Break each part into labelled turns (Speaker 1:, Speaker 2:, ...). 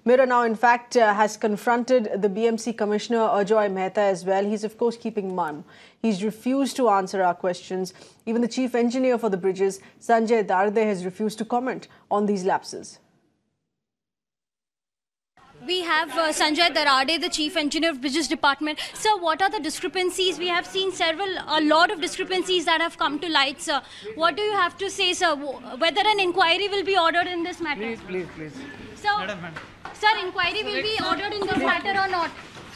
Speaker 1: Mirror now, in fact, has confronted the BMC Commissioner Ajoy Mehta as well. He's, of course, keeping mum. He's refused to answer our questions. Even the chief engineer for the bridges, Sanjay Darde, has refused to comment on these lapses.
Speaker 2: We have Sanjay Darade, the Chief Engineer of Bridges Department. Sir, what are the discrepancies? We have seen a lot of discrepancies that have come to light, sir. What do you have to say, sir? Whether an inquiry will be ordered in this matter?
Speaker 3: Please.
Speaker 2: Sir, sir, inquiry will be ordered in this matter or not?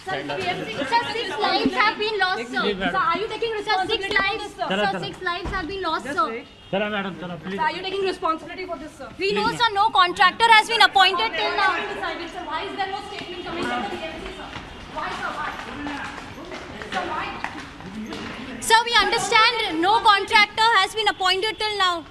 Speaker 2: Sir, 6 lives have been lost, sir. Sir, are you taking responsibility? 6 lives, sir. Sir, 6 lives have been lost, sir.
Speaker 3: Sir, madam, please.
Speaker 2: Are you taking responsibility for this, sir? We know, sir, no contractor has been appointed till now. Sir, why is there no statement coming from the BMC, sir? Why, sir? Why? Sir, why? Sir, we understand no contractor has been appointed till now.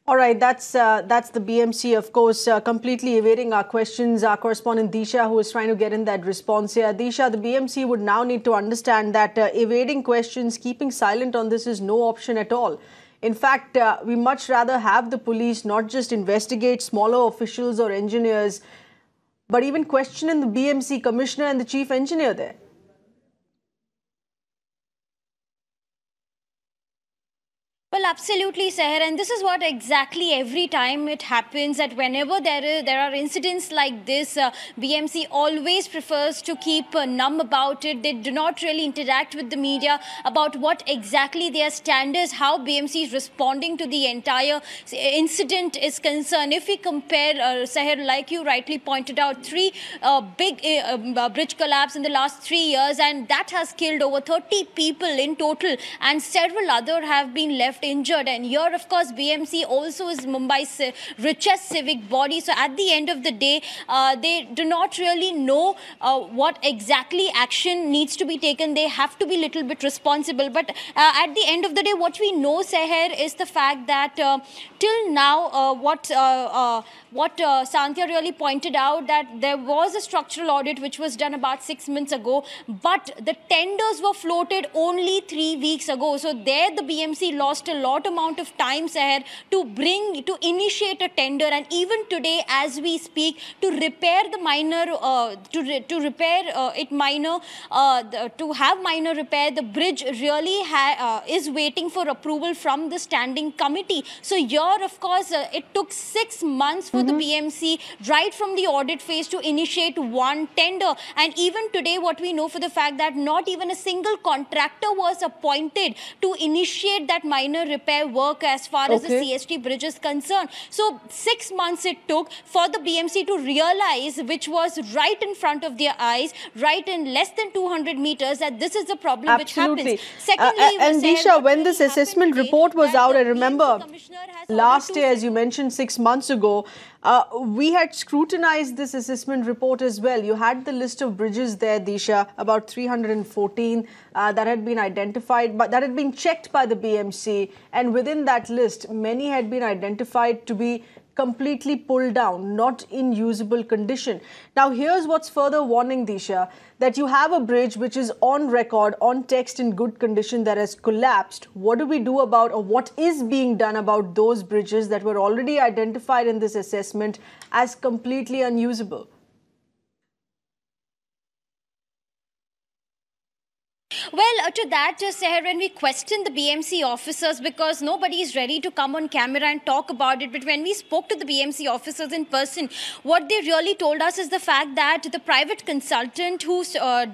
Speaker 1: All right, that's the BMC, of course, completely evading our questions. Our correspondent Disha, who is trying to get in that response here. Disha, the BMC would now need to understand that evading questions, keeping silent on this is no option at all. In fact, we much rather have the police not just investigate smaller officials or engineers, but even question the BMC commissioner and the chief engineer there.
Speaker 2: Well, absolutely, Seher, and this is what exactly every time it happens, that whenever there are incidents like this, BMC always prefers to keep numb about it. They do not really interact with the media about what exactly their stand is, how BMC is responding to the entire incident is concerned. If we compare, Seher, like you rightly pointed out, 3 big bridge collapse in the last 3 years, and that has killed over 30 people in total, and several other have been left injured. And here, of course, BMC also is Mumbai's richest civic body. So at the end of the day, they do not really know what exactly action needs to be taken. They have to be a little bit responsible. But at the end of the day, what we know, Seher, is the fact that till now, what Sandhya really pointed out, that there was a structural audit which was done about 6 months ago, but the tenders were floated only 3 weeks ago. So there the BMC lost a lot amount of time, Seher, to initiate a tender, and even today as we speak, to repair the minor, to have minor repair, the bridge really is waiting for approval from the standing committee. So here, of course, it took 6 months for the BMC right from the audit phase to initiate one tender, and even today what we know for the fact that not even a single contractor was appointed to initiate that minor repair work as far as the CST bridge is concerned. So 6 months it took for the BMC to realize, which was right in front of their eyes, right in less than 200 meters, that this is the problem which happens. Secondly,
Speaker 1: and Disha, when this assessment report was out, I remember last year, as you mentioned, 6 months ago, we had scrutinized this assessment report as well. You had the list of bridges there, Disha, about 314 that had been identified, but that had been checked by the BMC. And within that list, many had been identified to be completely pulled down, not in usable condition. Now, here's what's further warning, Disha, that you have a bridge which is on record, on text, in good condition, that has collapsed. What do we do about, or what is being done about those bridges that were already identified in this assessment as completely unusable?
Speaker 2: Well, to that, Seher, when we question the BMC officers, because nobody is ready to come on camera and talk about it, but when we spoke to the BMC officers in person, what they really told us is the fact that the private consultant who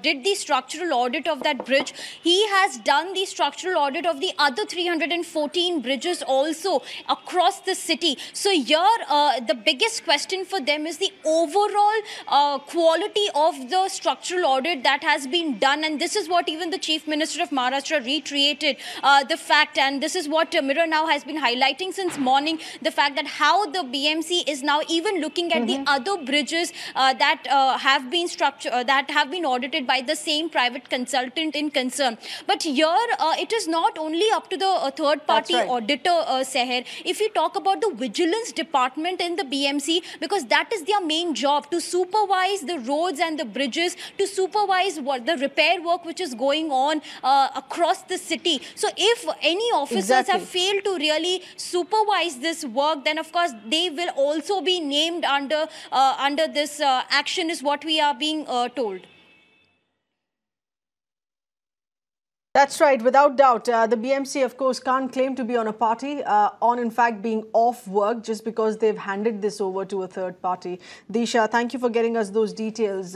Speaker 2: did the structural audit of that bridge, he has done the structural audit of the other 314 bridges also across the city. So here, the biggest question for them is the overall quality of the structural audit that has been done, and this is what even the Chief Minister of Maharashtra reiterated the fact, and this is what Mirror now has been highlighting since morning, the fact that how the BMC is now even looking at the other bridges that have been audited by the same private consultant in concern. But here it is not only up to the third-party auditor, Seher. If we talk about the vigilance department in the BMC, because that is their main job, to supervise the roads and the bridges, to supervise what the repair work which is going on across the city. So if any officers have failed to really supervise this work, then of course they will also be named under this action, is what we are being told.
Speaker 1: That's right, without doubt. The BMC, of course, can't claim to be on a party, in fact being off work just because they've handed this over to a third party. Disha, thank you for getting us those details.